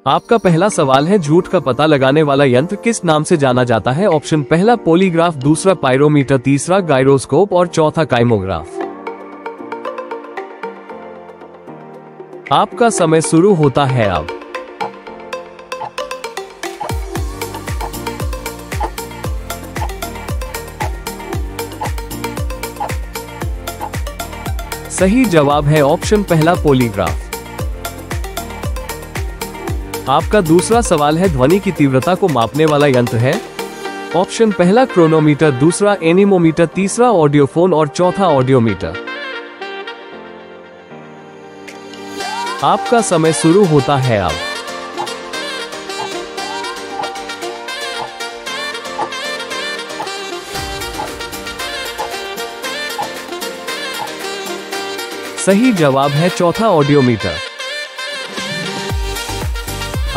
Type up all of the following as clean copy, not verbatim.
आपका पहला सवाल है, झूठ का पता लगाने वाला यंत्र किस नाम से जाना जाता है? ऑप्शन पहला पॉलीग्राफ, दूसरा पायरोमीटर, तीसरा गायरोस्कोप और चौथा काइमोग्राफ। आपका समय शुरू होता है अब। सही जवाब है ऑप्शन पहला पॉलीग्राफ। आपका दूसरा सवाल है, ध्वनि की तीव्रता को मापने वाला यंत्र है? ऑप्शन पहला क्रोनोमीटर, दूसरा एनीमोमीटर, तीसरा ऑडियोफोन और चौथा ऑडियोमीटर। आपका समय शुरू होता है अब। सही जवाब है चौथा ऑडियोमीटर।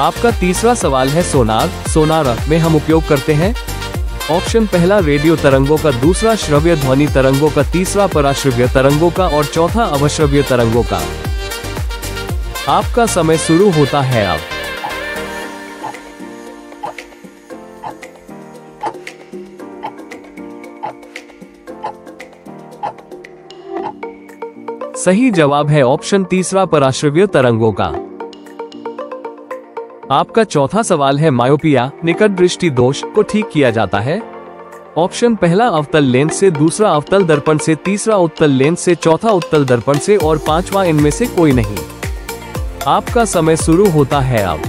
आपका तीसरा सवाल है, सोनार में हम उपयोग करते हैं? ऑप्शन पहला रेडियो तरंगों का, दूसरा श्रव्य ध्वनि तरंगों का, तीसरा पराश्रव्य तरंगों का और चौथा अवश्रव्य तरंगों का। आपका समय शुरू होता है अब। सही जवाब है ऑप्शन तीसरा पराश्रव्य तरंगों का। आपका चौथा सवाल है, मायोपिया निकट दृष्टि दोष को ठीक किया जाता है? ऑप्शन पहला अवतल लेंस से, दूसरा अवतल दर्पण से, तीसरा उत्तल लेंस से, चौथा उत्तल दर्पण से और पांचवा इनमें से कोई नहीं। आपका समय शुरू होता है अब।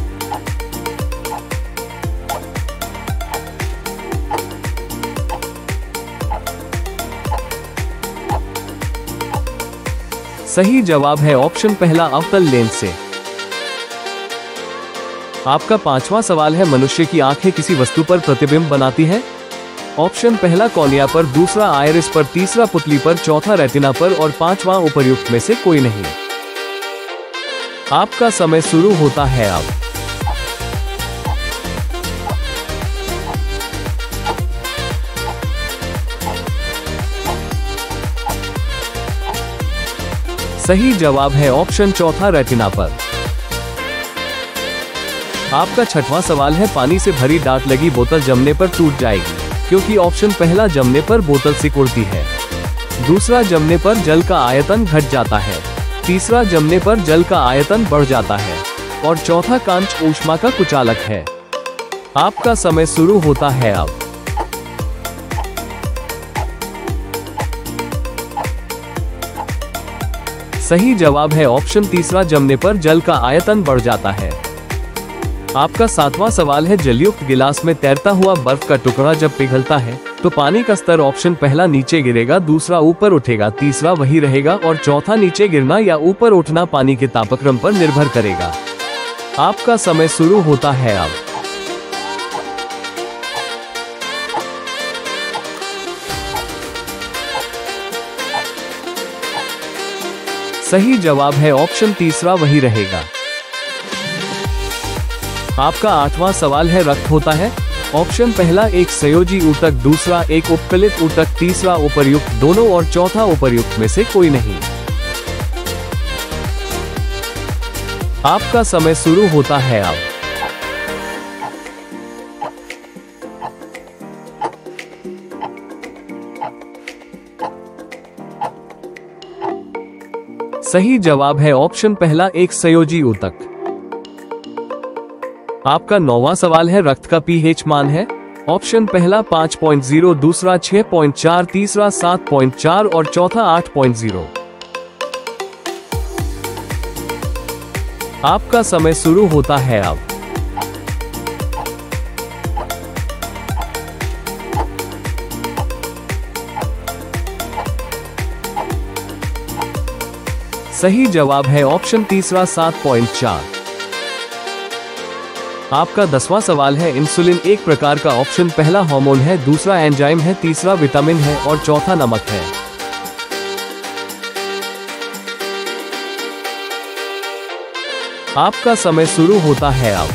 सही जवाब है ऑप्शन पहला अवतल लेंस से। आपका पांचवा सवाल है, मनुष्य की आंखें किसी वस्तु पर प्रतिबिंब बनाती है? ऑप्शन पहला कॉर्निया पर, दूसरा आयरिस पर, तीसरा पुतली पर, चौथा रेटिना पर और पांचवा उपर्युक्त में से कोई नहीं। आपका समय शुरू होता है अब। सही जवाब है ऑप्शन चौथा रेटिना पर। आपका छठवां सवाल है, पानी से भरी डाट लगी बोतल जमने पर टूट जाएगी, क्योंकि ऑप्शन पहला जमने पर बोतल सिकुड़ती है, दूसरा जमने पर जल का आयतन घट जाता है, तीसरा जमने पर जल का आयतन बढ़ जाता है और चौथा कांच ऊष्मा का कुचालक है। आपका समय शुरू होता है अब। सही जवाब है ऑप्शन तीसरा, जमने पर जल का आयतन बढ़ जाता है। आपका सातवां सवाल है, जलयुक्त गिलास में तैरता हुआ बर्फ का टुकड़ा जब पिघलता है तो पानी का स्तर ऑप्शन पहला नीचे गिरेगा, दूसरा ऊपर उठेगा, तीसरा वही रहेगा और चौथा नीचे गिरना या ऊपर उठना पानी के तापक्रम पर निर्भर करेगा। आपका समय शुरू होता है अब। सही जवाब है ऑप्शन तीसरा, वही रहेगा। आपका आठवां सवाल है, रक्त होता है? ऑप्शन पहला एक संयोजी ऊतक, दूसरा एक उपकलित ऊतक, तीसरा उपर्युक्त दोनों और चौथा उपर्युक्त में से कोई नहीं। आपका समय शुरू होता है अब। सही जवाब है ऑप्शन पहला, एक संयोजी ऊतक। आपका नौवां सवाल है, रक्त का पीएच मान है? ऑप्शन पहला 5.0, दूसरा 6.4, तीसरा 7.4 और चौथा 8.0। आपका समय शुरू होता है अब। सही जवाब है ऑप्शन तीसरा 7.4। आपका 10वां सवाल है, इंसुलिन एक प्रकार का ऑप्शन पहला हार्मोन है, दूसरा एंजाइम है, तीसरा विटामिन है और चौथा नमक है। आपका समय शुरू होता है अब।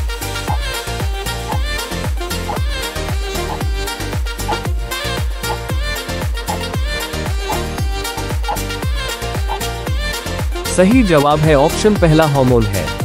सही जवाब है ऑप्शन पहला हार्मोन है।